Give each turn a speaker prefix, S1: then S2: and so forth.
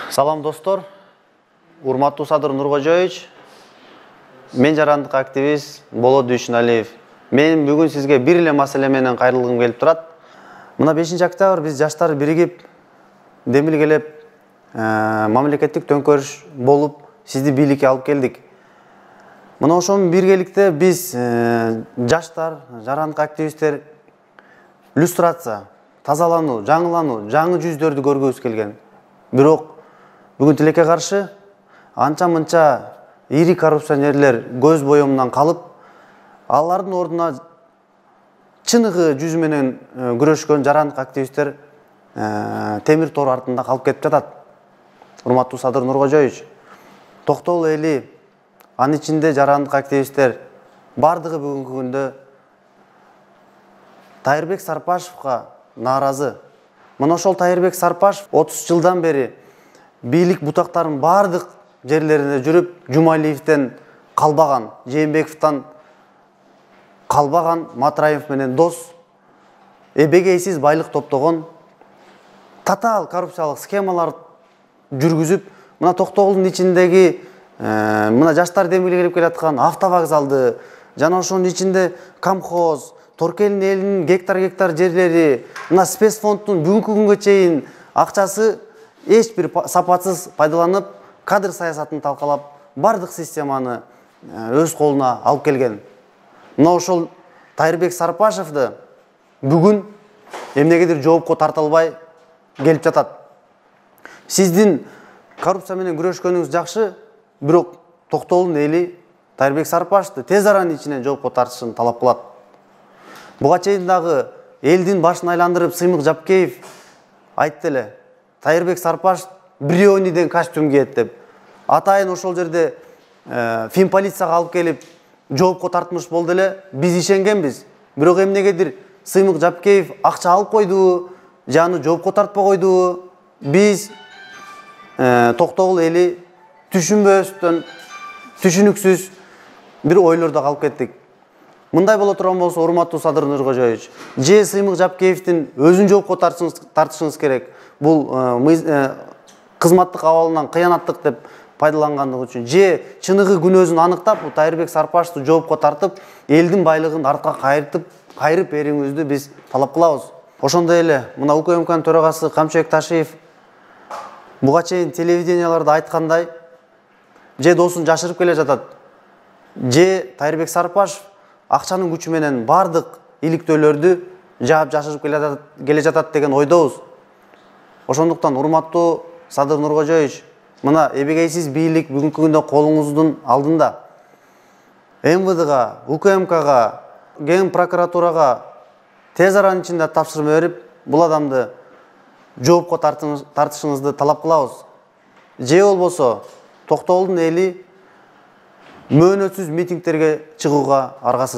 S1: Салам достор, урматтуу Садыр Нуркожоевич, мен жарандык активист Болот Дүйшүналиев. Мен бүгүн сизге бир эле маселе менен кайрылгым келип турат. Мына 5-октябрь биз жаштар биригип, демилгелеп, мамлекеттик төңкөрүш болуп, сизди бийликке алып келдик. Мына ошонун биргеликте биз жаштар, жарандык активисттер иллюстрация, тазалануу, жаңылануу, жаңы жүздөрдү көргүбүз келген. Бирок бүгүн тилекке каршы анча-мынча ири коррупционерлер көз боёмунан калып, алардын ордуна чыныгы жүзү менен күрөшкөн жарандык активисттер темир тор артында калып кетип жатат. Урматтуу Садыр Нуркожоевич, токтол эли, анын ичинде жарандык активисттер бардыгы бүгүнкү күндө Тайырбек Сарпашевга нааразы. Мына ошол Тайырбек Сарпашев 30 жылдан бери бийлик бутактарын бардык жерлерине жүрүп, Жумалиевден калбаган, Жээнбековдон калбаган, Матраев менен дос, эбегейсиз байлык топтогон, татаал коррупциялык схемалар жүргүзүп, мына Токтогулдун ичиндеги мына жаштар демилгелеп келаткан автовокзалды, жана ошонун ичинде комхоз, Торкелин элинин гектар жерлери, мына спецфонддун бүгүнкү күнгө чейин акчасы эч бир сапатсыз пайдаланып, кадр саясатын талкалап, бардык системаны өз колуна алып келген. Мына ошол Тайырбек Сарпашевди бүгүн эмнегедир жоопко тартылбай келип жатат. Сиздин коррупция менен күрөшкөнүңүз жакшы, бирок Токтогулдун эли Тайырбек Сарпашевди тез аранын ичинен жоопко тартышын талап кылат. Буга чейин дагы элдин башын айландырып Сыймык Жапкеев айтты эле, Тайырбек Сарпашев Бриониден костюм кийет деп. Атайын ошол жерде финполицияга алып келип жоопко тартмыш болду эле, биз ишенгенбиз. Бирок эмнегедир Сыймык Жапкеев акча алып койдубу, же аны жоопко тартпай койдубу, биз Токтогул эли түшүнбөстөн, түшүнүксүз бир ойлордо калып кеттик. Мындай боло турган болсо, урматтуу Садыр Нуркожоевич, же Сыймык Жапкеевдин өзүн жоопко тартышыңыз керек. Бул кызматтык абалынан кыянаттык деп пайдалангандыгы үчүн, же чыныгы күнөөсүн аныктап, Тайырбек Сарпашевди жоопко тартып, элдин байлыгын артка кайрып берүүңүздү биз талап кылабыз. Ошондой эле мына УКМКнын төрагасы Камчыбек Ташиев буга чейин телевиденияларда айткандай, же досун жашырып келе жатат, же Тайырбек Сарпашев акчанын күчү менен бардык иликтөөлөрдү жаап жашырып келе жатат деген ойдобуз. Ошондуктан урматтуу Садыр Нуркожоевич, мына эбегейсиз бийлик бүгүнкү күндө колуңуздун алдында. МВДга, УКМКга, Ген прокуратурага тез аранын ичинде тапшырма берип, бул адамды жоопко тартышыңызды талап кылабыз. Же болбосо Токтогулдун эли мөөнөтсүз митингтерге чыгууга аргасыз.